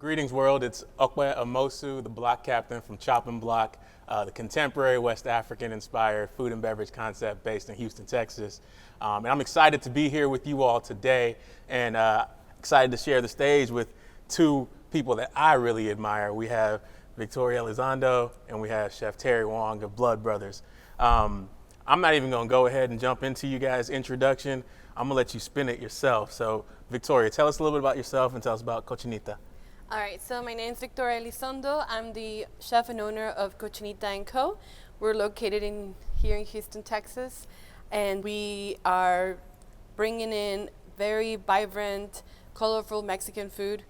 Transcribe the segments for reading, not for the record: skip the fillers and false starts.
Greetings, world. It's OPE AMOSU, the block captain from Chopping Block, the contemporary West African-inspired food and beverage concept based in Houston, Texas. And I'm excited to be here with you all today, and excited to share the stage with two people that I really admire. We have Victoria Elizondo, and we have Chef Terry Wong of Blood Brothers. I'm not even going to go ahead and jump into you guys' introduction. I'm going to let you spin it yourself. So, Victoria, tell us a little bit about yourself and tell us about Cochinita. All right, so my name is Victoria Elizondo. I'm the chef and owner of Cochinita & Co. We're located here in Houston, Texas, and we are bringing in very vibrant, colorful Mexican food.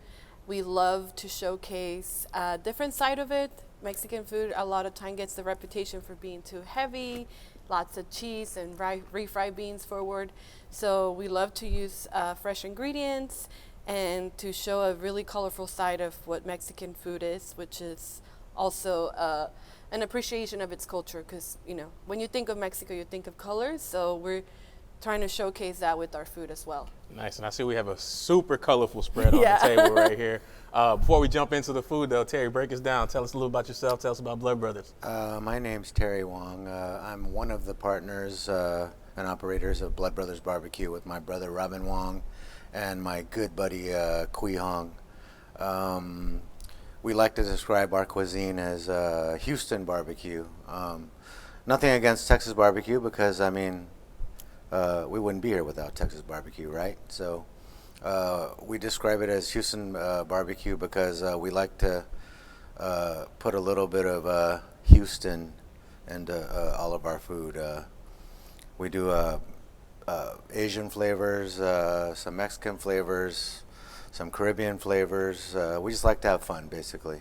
We love to showcase a different side of it. Mexican food a lot of time gets the reputation for being too heavy, lots of cheese and refried beans forward. So we love to use fresh ingredients and to show a really colorful side of what Mexican food is, which is also an appreciation of its culture. Because, you know, when you think of Mexico, you think of colors. So we're trying to showcase that with our food as well. Nice, and I see we have a super colorful spread on the table right here. Before we jump into the food though, Terry, break us down. Tell us a little about yourself. Tell us about Blood Brothers. My name's Terry Wong. I'm one of the partners and operators of Blood Brothers Barbecue with my brother Robin Wong and my good buddy Kui Hong. We like to describe our cuisine as Houston barbecue. Nothing against Texas barbecue, because I mean, we wouldn't be here without Texas barbecue, right? So we describe it as Houston barbecue because we like to put a little bit of Houston into all of our food. We do Asian flavors, some Mexican flavors, some Caribbean flavors. We just like to have fun, basically.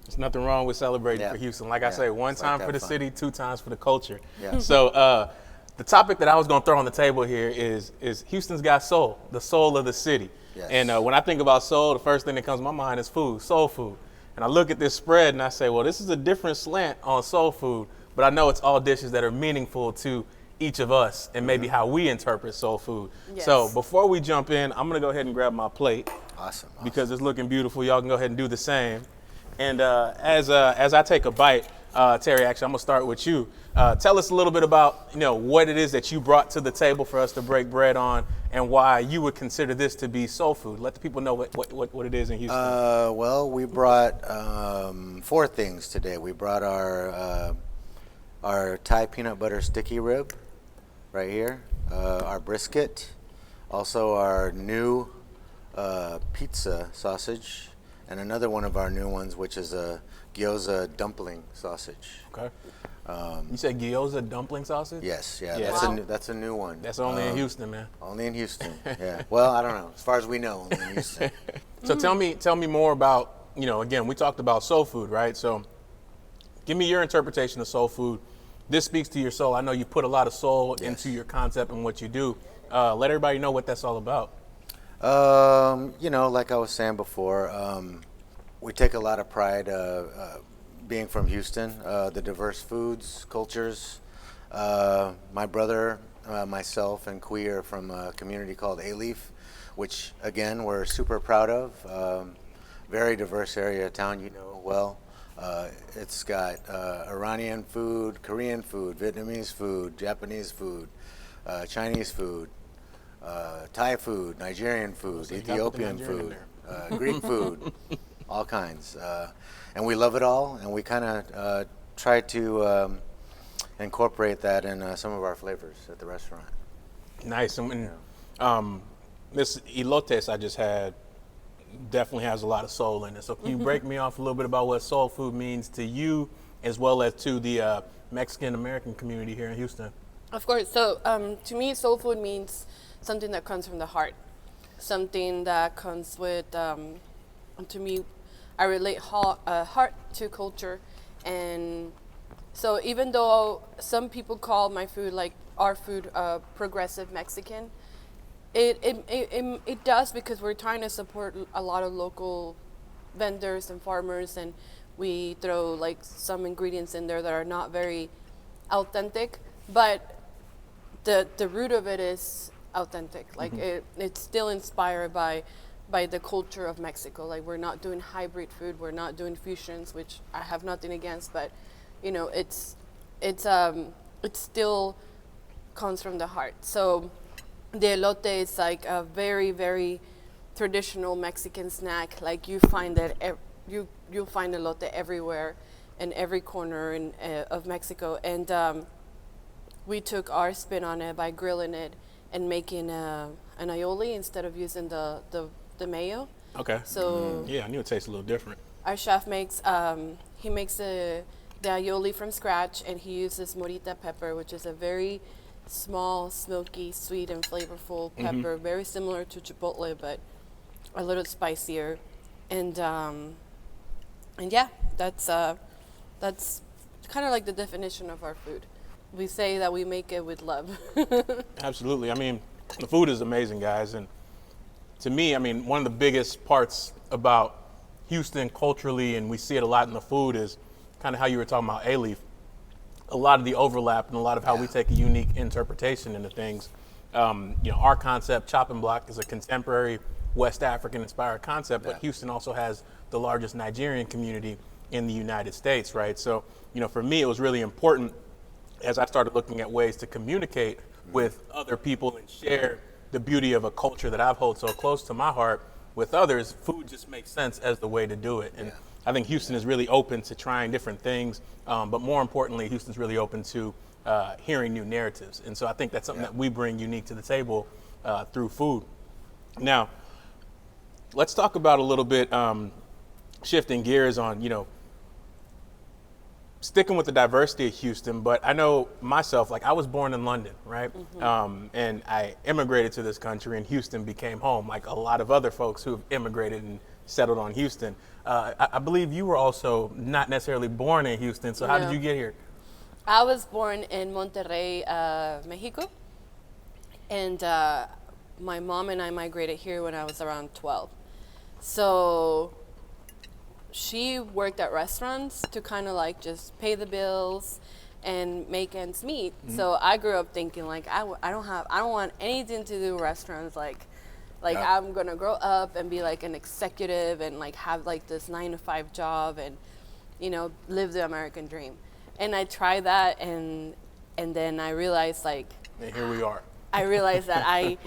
There's nothing wrong with celebrating for Houston. Like I say, one time for the city, 2 times for the culture. Yeah. So the topic that I was going to throw on the table here is Houston's got soul, the soul of the city. Yes. And when I think about soul, the first thing that comes to my mind is food, soul food. And I look at this spread and I say, well, this is a different slant on soul food, but I know it's all dishes that are meaningful to each of us and maybe how we interpret soul food. Yes. So before we jump in, I'm going to go ahead and grab my plate. Awesome. Because it's looking beautiful. Y'all can go ahead and do the same. And as I take a bite, Terry, actually, I'm going to start with you. Tell us a little bit about, what it is that you brought to the table for us to break bread on and why you would consider this to be soul food. Let the people know what it is in Houston. Well, we brought 4 things today. We brought our Thai peanut butter sticky rib right here, our brisket, also our new pizza sausage, and another one of our new ones, which is a gyoza dumpling sausage. Okay. You said gyoza dumpling sausage? Yes, yeah. That's a new one. That's only in Houston, man. Only in Houston, yeah. Well, I don't know. As far as we know, only in Houston. So tell me more about, again, we talked about soul food, right? So give me your interpretation of soul food. This speaks to your soul. I know you put a lot of soul into your concept and what you do. Let everybody know what that's all about. Like I was saying before, we take a lot of pride being from Houston, the diverse foods, cultures. My brother, myself, and Kui are from a community called A-Leaf, which, again, we're super proud of. Very diverse area of town, well. It's got Iranian food, Korean food, Vietnamese food, Japanese food, Chinese food, Thai food, Nigerian food, Ethiopian food, Greek food, all kinds. And we love it all, and we kind of try to incorporate that in some of our flavors at the restaurant. Nice. And this elotes I just had definitely has a lot of soul in it. So can you break me off a little bit about what soul food means to you as well as to the Mexican-American community here in Houston? Of course. So to me, soul food means something that comes from the heart, something that comes with, to me, I relate heart to culture. And so even though some people call my food, like our food, progressive Mexican, it does, because we're trying to support a lot of local vendors and farmers, and we throw like some ingredients in there that are not very authentic, but the root of it is authentic. Like it's still inspired by by the culture of Mexico. Like, we're not doing hybrid food, we're not doing fusions, which I have nothing against, but it's still comes from the heart. So the elote is like a very, very traditional Mexican snack. Like, you find that you'll find elote everywhere in every corner of Mexico. And we took our spin on it by grilling it and making an aioli instead of using the mayo. Okay. So yeah, I knew it tastes a little different. our chef makes the aioli from scratch, and he uses morita pepper, which is a very small, smoky, sweet, and flavorful pepper, very similar to chipotle, but a little spicier. And yeah, that's kind of like the definition of our food. We say that we make it with love. Absolutely. I mean, the food is amazing, guys. And to me, I mean, one of the biggest parts about Houston culturally, and we see it a lot in the food, is kind of how you were talking about A-Leaf. A lot of the overlap and a lot of how we take a unique interpretation into things. Our concept, Chopping Block, is a contemporary West African inspired concept, but Houston also has the largest Nigerian community in the United States, right? So, for me, it was really important as I started looking at ways to communicate with other people and share the beauty of a culture that I've held so close to my heart with others. Food just makes sense as the way to do it. And I think Houston is really open to trying different things, but more importantly, Houston's really open to hearing new narratives. And so I think that's something that we bring unique to the table through food. Now, let's talk about a little bit, shifting gears on, sticking with the diversity of Houston, but I know myself, like, I was born in London, right? And I immigrated to this country, and Houston became home, like a lot of other folks who have immigrated and settled on Houston. I believe you were also not necessarily born in Houston, so how did you get here? I was born in Monterrey, Mexico, and my mom and I migrated here when I was around 12. So she worked at restaurants to kind of like just pay the bills and make ends meet. So I grew up thinking like I don't want anything to do with restaurants. Like I'm gonna grow up and be like an executive and like have like this 9-to-5 job and live the American dream. And I tried that, and then I realized like, and here we are. I realized that I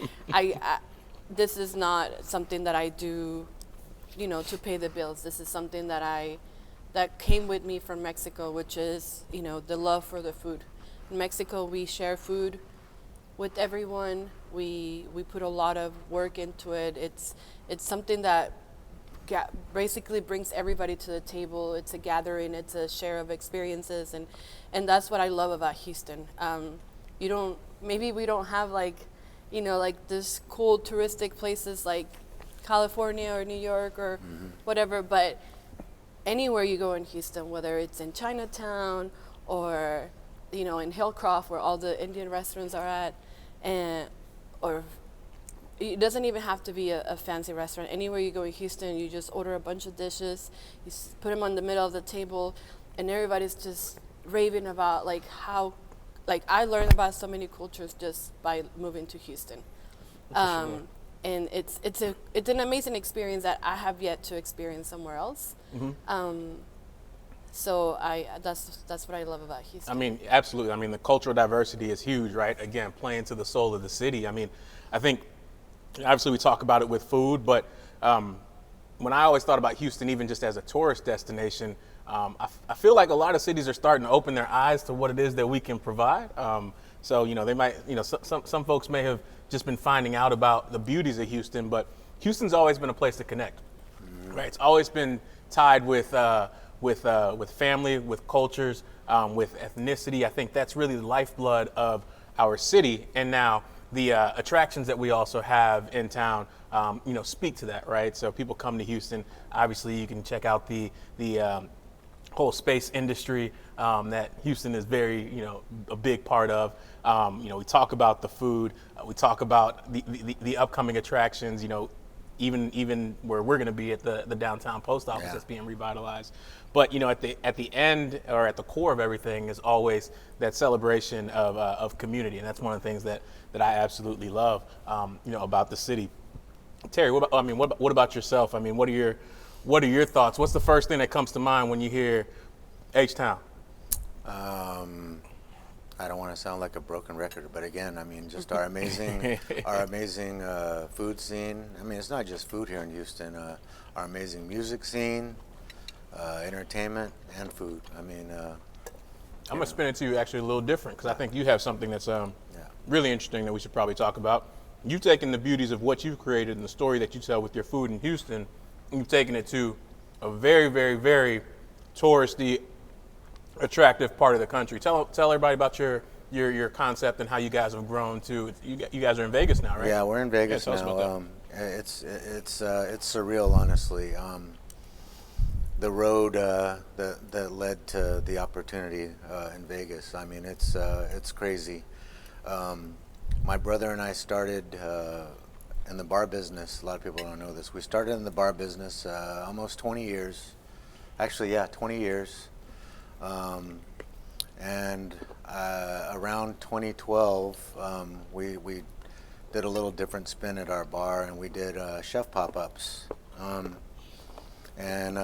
this is not something that I do to pay the bills. This is something that came with me from Mexico, which is, the love for the food. In Mexico, we share food with everyone. We put a lot of work into it. It's something that basically brings everybody to the table. It's a gathering. It's a share of experiences, and that's what I love about Houston. Maybe we don't have like this cool touristic places like California or New York or whatever, but anywhere you go in Houston, whether it's in Chinatown or in Hillcroft where all the Indian restaurants are at, or it doesn't even have to be a fancy restaurant. Anywhere you go in Houston, you just order a bunch of dishes, you put them on the middle of the table, and everybody's just raving about like how, like, I learned about so many cultures just by moving to Houston. And it's an amazing experience that I have yet to experience somewhere else. So that's what I love about Houston. I mean, absolutely. I mean, the cultural diversity is huge, right? Again, playing to the soul of the city. I mean, I think obviously we talk about it with food, but when I always thought about Houston, even just as a tourist destination, I feel like a lot of cities are starting to open their eyes to what it is that we can provide. So, they might, some folks may have just been finding out about the beauties of Houston, but Houston's always been a place to connect, right? It's always been tied with family, with cultures, with ethnicity. I think that's really the lifeblood of our city. And now the attractions that we also have in town, speak to that, right? So people come to Houston. Obviously, you can check out the whole space industry that Houston is very, a big part of. We talk about the food, we talk about the upcoming attractions, even where we're going to be at the downtown post office that's being revitalized. But at the end, or at the core of everything, is always that celebration of community, and that's one of the things that I absolutely love, about the city. Terry, what about yourself? I mean, what are your thoughts? What's the first thing that comes to mind when you hear H-Town? I don't want to sound like a broken record, but again, I mean, just our amazing food scene. I mean, it's not just food here in Houston. Our amazing music scene, entertainment, and food. I mean, I'm gonna spin it to you actually a little different because I think you have something that's really interesting that we should probably talk about. You've taken the beauties of what you've created and the story that you tell with your food in Houston, and you've taken it to a very, very, very touristy, attractive part of the country. Tell everybody about your concept and how you guys have grown to. You guys are in Vegas now, right? Yeah, we're in Vegas tell us now. about It's surreal, honestly. The road that led to the opportunity in Vegas. I mean, it's crazy. My brother and I started in the bar business. A lot of people don't know this. We started in the bar business almost 20 years. Actually, yeah, 20 years. And around 2012, we did a little different spin at our bar, and we did chef pop-ups. And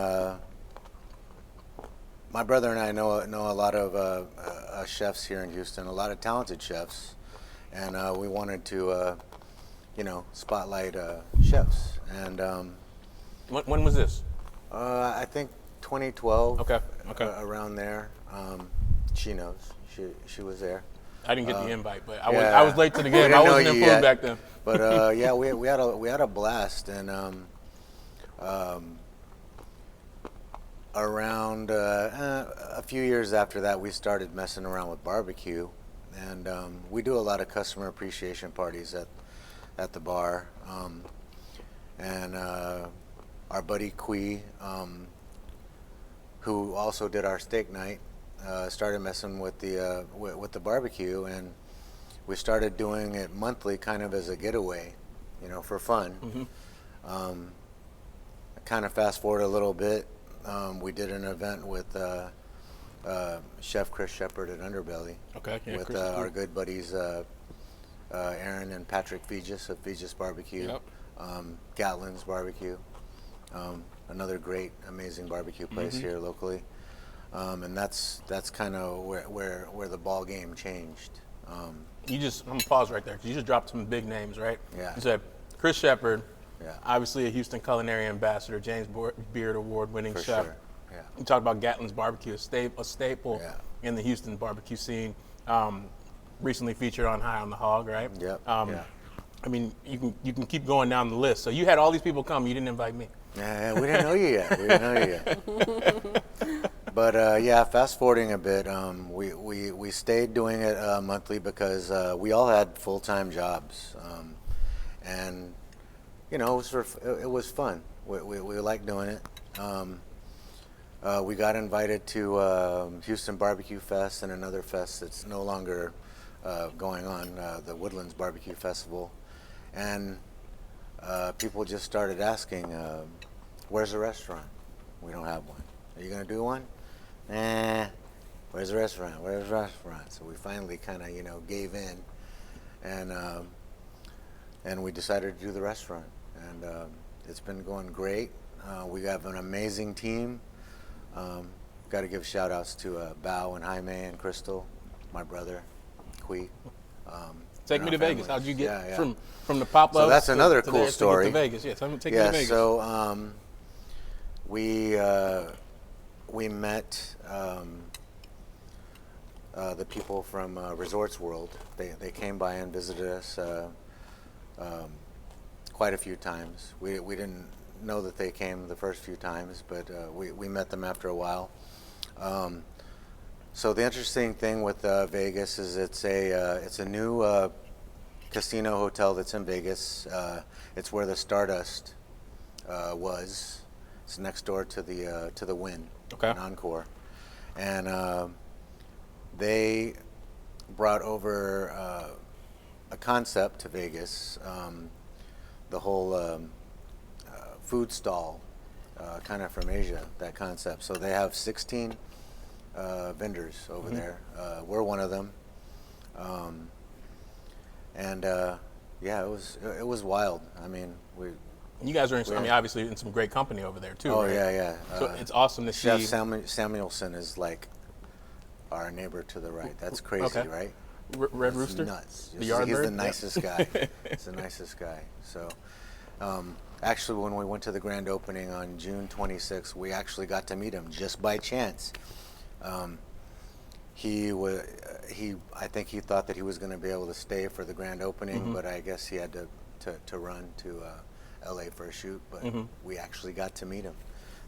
my brother and I know a lot of chefs here in Houston, a lot of talented chefs, and we wanted to, spotlight chefs. And when was this? I think 2012. Okay. Around there. She knows. She was there. I didn't get the invite, but I was late to the game. I wasn't in food back then. But yeah, we had a blast, and around a few years after that, we started messing around with barbecue, and we do a lot of customer appreciation parties at the bar, and our buddy Kui, who also did our steak night, started messing with the barbecue, and we started doing it monthly, kind of as a getaway, for fun. Mm-hmm. Kind of fast forward a little bit, we did an event with Chef Chris Shepard at Underbelly. Okay. Yeah, with our good buddies Aaron and Patrick Fegis of Fegis Barbecue. Yep. Gatlin's Barbecue. Another great, amazing barbecue place here locally, and that's kind of where the ball game changed. I'm gonna pause right there because you just dropped some big names, right? Yeah. You said Chris Shepard, yeah, obviously a Houston culinary ambassador, James Beard award-winning chef. Sure. Yeah. You talked about Gatlin's Barbecue, a staple in the Houston barbecue scene. Recently featured on High on the Hog, right? Yep. Yeah. I mean, you can keep going down the list. So you had all these people come, you didn't invite me. Yeah, we didn't know you yet. But yeah, fast forwarding a bit, we stayed doing it monthly because we all had full-time jobs, and it was fun. We liked doing it. We got invited to Houston Barbecue Fest and another fest that's no longer going on, the Woodlands Barbecue Festival, and people just started asking, where's the restaurant? We don't have one. Are you going to do one? Nah. Where's the restaurant? Where's the restaurant? So we finally kind of, gave in, and we decided to do the restaurant. And it's been going great. We have an amazing team. Got to give shout outs to Bao and Jaime and Crystal, my brother, Kui. Take me to Vegas. How'd you get from the pop-ups? So that's another cool story. To Vegas. Yeah, take me to Vegas. So we met the people from Resorts World. They came by and visited us quite a few times. We didn't know that they came the first few times, but we met them after a while. So the interesting thing with Vegas is it's a new casino hotel that's in Vegas. It's where the Stardust was. It's next door to the Wynn, okay, in Encore, and they brought over a concept to Vegas, the whole food stall, kind of from Asia, that concept. So they have 16 vendors over there. We're one of them, and yeah, it was wild. I mean, You guys are, I mean, obviously in some great company over there too. Oh right? yeah. So it's awesome to Chef see. Samuelson is like our neighbor to the right. That's crazy, Okay. right? Red That's Rooster? nuts. The Yardbird? He's the Yep. nicest guy. He's the nicest guy. So, actually, when we went to the grand opening on June 26th, we actually got to meet him just by chance. I think he thought that he was going to be able to stay for the grand opening, but I guess he had to run to LA for a shoot. But we actually got to meet him.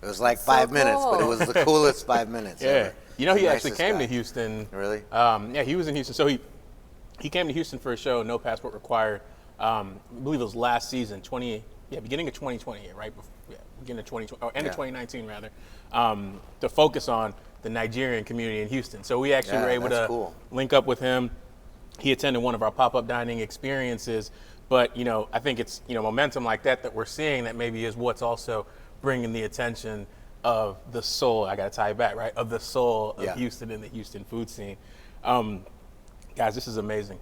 It was like So 5 minutes, but it cool. was the coolest 5 minutes Yeah. ever. You know, he The actually nicest came guy. to Houston. Really? Yeah, he was in Houston. So he came to Houston for a show, No Passport Required. I believe it was last season, beginning of 2020, right? Beginning of 2020, or end of 2019 rather, to focus on the Nigerian community in Houston. So we actually were able that's to cool. link up with him. He attended one of our pop-up dining experiences, but you know, I think it's momentum like that we're seeing that maybe is what's also bringing the attention of the soul. I got to tie it back, right? Of the soul of Houston and the Houston food scene. Guys, this is amazing.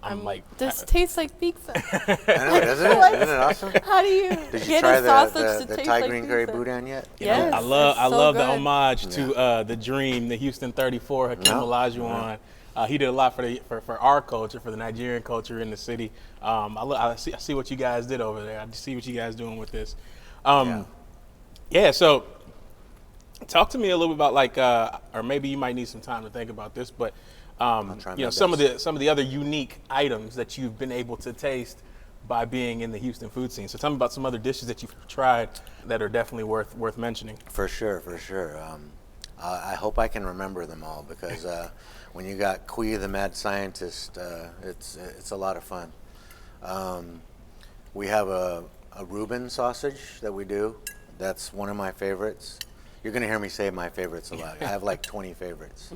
I'm like, This tastes like pizza. I know, doesn't it? Isn't it awesome? How do you Did you get try a sausage the to taste Thai like green curry pizza? boudin yet? Yes, I love it's so the good. homage to the Dream, the Houston 34, Hakeem Olajuwon. He did a lot for our culture, for the Nigerian culture in the city. I see what you guys did over there. I see what you guys doing with this. So talk to me a little bit about like, or maybe you might need some time to think about this, but some of the other unique items that you've been able to taste by being in the Houston food scene. So tell me about some other dishes that you've tried that are definitely worth mentioning. For sure. I hope I can remember them all because when you got Kui the mad scientist, it's a lot of fun. We have a Reuben sausage that we do. That's one of my favorites. You're gonna hear me say my favorites a lot. I have like 20 favorites.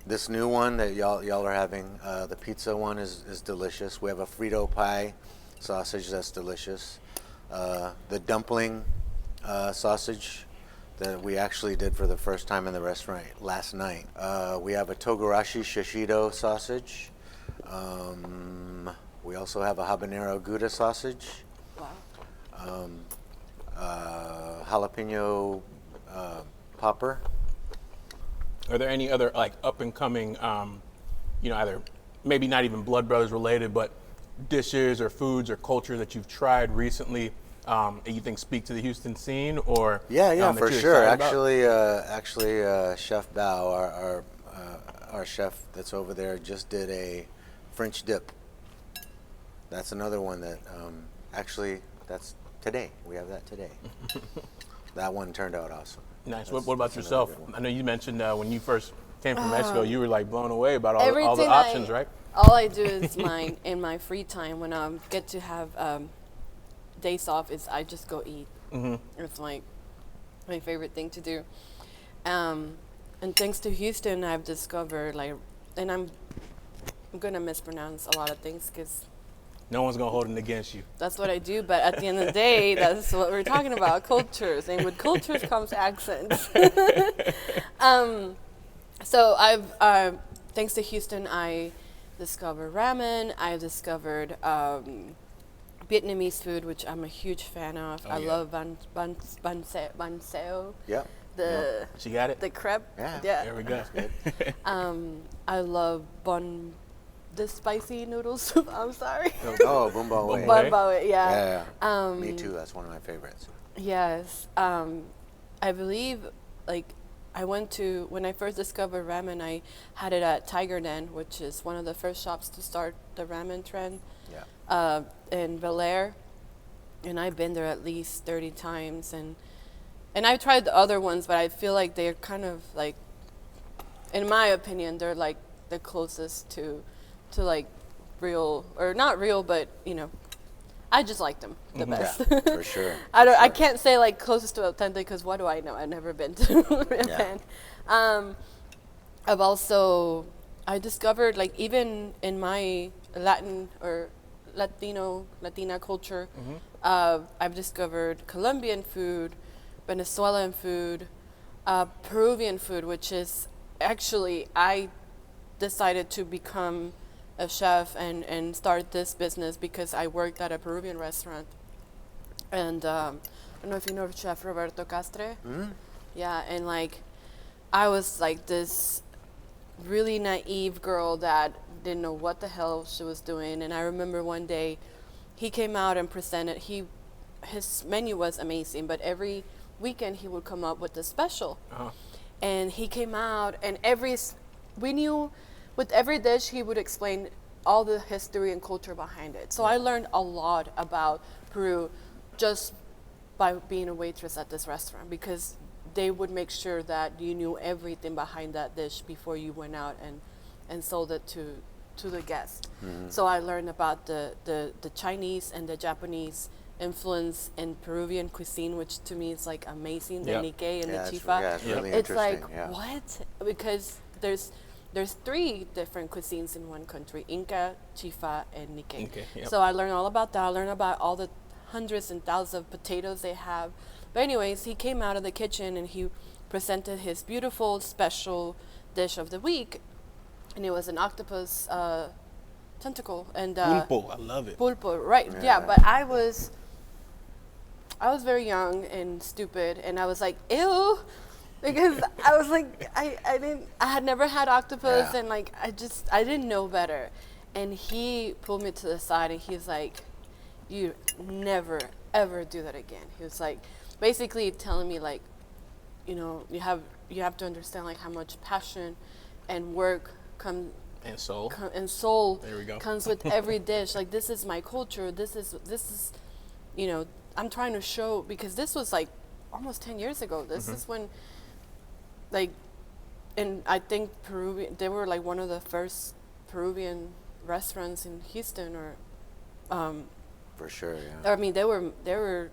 This new one that y'all are having, the pizza one is delicious. We have a Frito pie sausage that's delicious. The dumpling sausage that we actually did for the first time in the restaurant last night. We have a Togarashi Shishido sausage. We also have a habanero Gouda sausage. Wow. Jalapeno popper. Are there any other like up and coming, either maybe not even Blood Brothers related, but dishes or foods or culture that you've tried recently that you think speak to the Houston scene, or that for you're sure. excited about? Actually, Chef Bao, our chef that's over there, just did a French dip. That's another one that that's today. We have that today. That one turned out awesome. Nice. What about yourself? I know you mentioned when you first came from Mexico, you were like blown away about all the options, right? All I do is in my free time when I get to have days off is I just go eat. It's like my favorite thing to do. And thanks to Houston, I've discovered and I'm gonna mispronounce a lot of things because No one's gonna hold it against you. that's what I do. But at the end of the day, that's what we're talking about: cultures, and with cultures comes accents. So I've thanks to Houston, I discovered ramen. I discovered Vietnamese food, which I'm a huge fan of. I love ban seo. Yeah. She got it. The crepe. Yeah. There we go. I love the spicy noodle soup. I'm sorry. Oh, Bun Bao Wei. Bun Bao. Bun bao, yeah. Me too. That's one of my favorites. Yes. I believe, I went to, when I first discovered ramen, I had it at Tiger Den, which is one of the first shops to start the ramen trend in Bel Air. And I've been there at least 30 times. And I've tried the other ones, but I feel like they're kind of in my opinion, they're like the closest to real, or not real, but I just like them the best. Yeah, for sure. I can't say closest to authentic because what do I know? I've never been to Japan. I discovered even in my Latina culture, I've discovered Colombian food, Venezuelan food, Peruvian food, which is actually I decided to become a chef and start this business because I worked at a Peruvian restaurant And I don't know if you know Chef Roberto Castre. Yeah, and like I was like this really naive girl that didn't know what the hell she was doing. And I remember one day he came out and presented. His menu was amazing, but every weekend he would come up with a special. And he came out, and we knew with every dish he would explain all the history and culture behind it. So I learned a lot about Peru just by being a waitress at this restaurant, because they would make sure that you knew everything behind that dish before you went out and sold it to the guest. So I learned about the Chinese and the Japanese influence in Peruvian cuisine, which to me is like amazing. The Nikkei and the Chifa. It's really It's like, interesting. what? Because there's 3 different cuisines in one country: Inca, Chifa, and Nikkei. So I learned all about that. I learned about all the hundreds and thousands of potatoes they have. But anyways, he came out of the kitchen and he presented his beautiful special dish of the week, and it was an octopus tentacle and Pulpo, I love it. Pulpo, right? Yeah, but I was very young and stupid, and I was like, ew, because I was like, I had never had octopus, and like I didn't know better, and he pulled me to the side and he's like, you never ever do that again. He was like, basically telling me like, you know, you have to understand like how much passion and work and soul there we go. Comes with every dish. Like, this is my culture. This is, you know, I'm trying to show, because this was like almost 10 years ago. This is when, like, and I think they were like one of the first Peruvian restaurants in Houston, or for sure, yeah. I mean, they were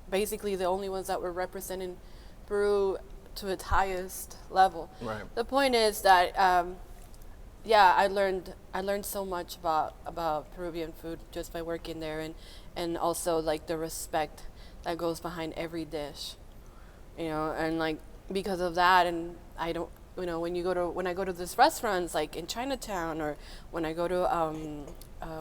basically the only ones that were representing Peru to its highest level. Right. The point is that I learned so much about Peruvian food just by working there, and also like the respect that goes behind every dish, you know, and like because of that. And I don't, you know, when I go to these restaurants like in Chinatown, or when I go to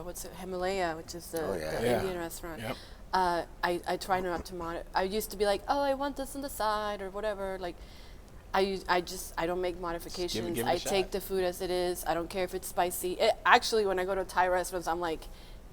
what's it, Himalaya, which is the Indian restaurant. Yep. I try not to I used to be like, oh, I want this on the side or whatever. Like, I don't make modifications. Give it I a shot. take the food as it is. I don't care if it's spicy. Actually, when I go to Thai restaurants, I'm like,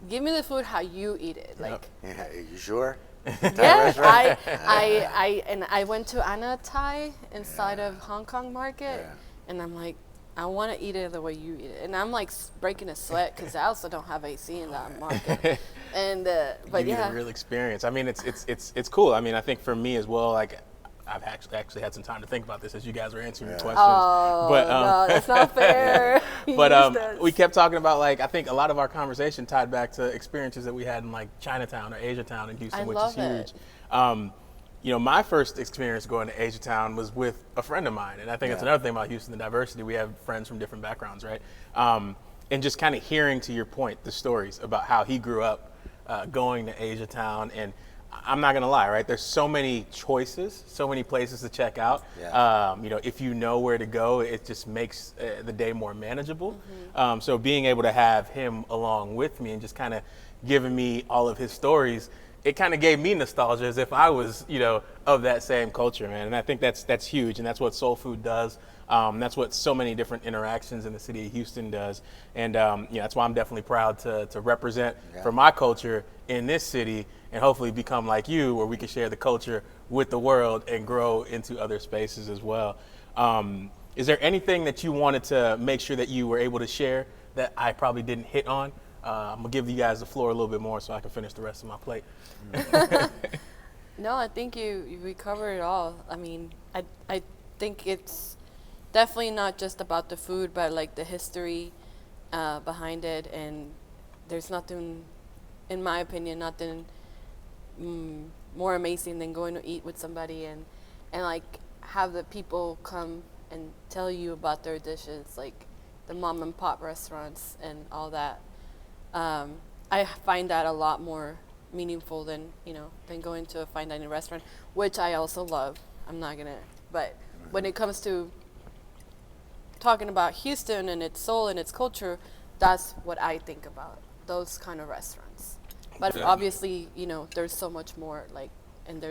give me the food how you eat it. Like, Yeah, you sure? yeah, I went to Anna Thai inside of Hong Kong Market, and I'm like, I want to eat it the way you eat it, and I'm like breaking a sweat because I also don't have AC in that market. And but you need a real experience. I mean, it's cool. I mean, I think for me as well, like I've actually had some time to think about this as you guys were answering your questions. Oh, but, no, that's not fair. But we kept talking about, like, I think a lot of our conversation tied back to experiences that we had in like Chinatown or Asiatown in Houston, which is huge. You know, my first experience going to Asiatown was with a friend of mine, and I think that's another thing about Houston, the diversity. We have friends from different backgrounds, right? And just kind of hearing, to your point, the stories about how he grew up going to Asiatown. And I'm not gonna lie, right? There's so many choices, so many places to check out. You know, if you know where to go, it just makes the day more manageable. So being able to have him along with me and just kind of giving me all of his stories, it kind of gave me nostalgia as if I was, you know, of that same culture, man. And I think that's huge, and that's what soul food does. That's what so many different interactions in the city of Houston does. And you know, that's why I'm definitely proud to represent for my culture in this city, and hopefully become like you, where we can share the culture with the world and grow into other spaces as well. Is there anything that you wanted to make sure that you were able to share that I probably didn't hit on? I'm gonna give you guys the floor a little bit more so I can finish the rest of my plate. No, I think we covered it all. I mean, I think it's definitely not just about the food, but like the history behind it. And there's nothing, in my opinion, nothing more amazing than going to eat with somebody and like have the people come and tell you about their dishes, like the mom and pop restaurants and all that. I find that a lot more meaningful than going to a fine dining restaurant, which I also love. But when it comes to talking about Houston and its soul and its culture, that's what I think about, those kind of restaurants. But Yeah. obviously, you know, there's so much more. Like, and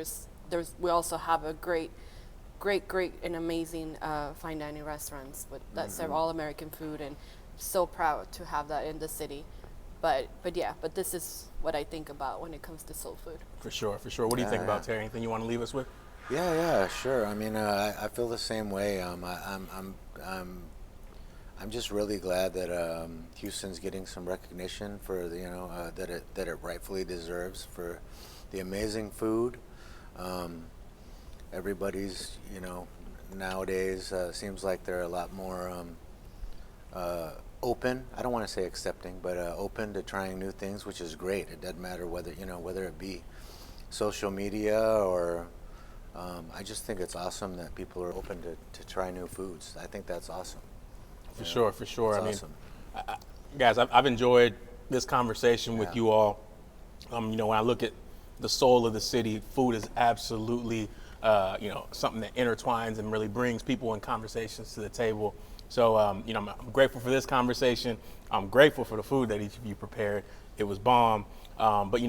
we also have a great and amazing fine dining restaurants that serve all American food, and so proud to have that in the city. But this is what I think about when it comes to soul food. For sure, for sure. What do you think about, Terry? Anything you want to leave us with? Yeah, sure. I mean, I feel the same way. I'm just really glad that Houston's getting some recognition for that it rightfully deserves for the amazing food. Everybody's nowadays seems like they're a lot more open. I don't want to say accepting, but open to trying new things, which is great. It doesn't matter whether it be social media or I just think it's awesome that people are open to try new foods. I think that's awesome. For sure. It's awesome. Guys, I've enjoyed this conversation with you all. When I look at the soul of the city, food is absolutely, something that intertwines and really brings people in conversations to the table. So, I'm grateful for this conversation. I'm grateful for the food that each of you prepared. It was bomb. But,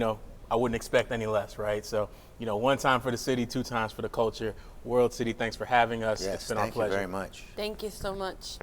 I wouldn't expect any less, right? So, one time for the city, two times for the culture. World City, thanks for having us. Yes, it's been our pleasure. Thank you very much. Thank you so much.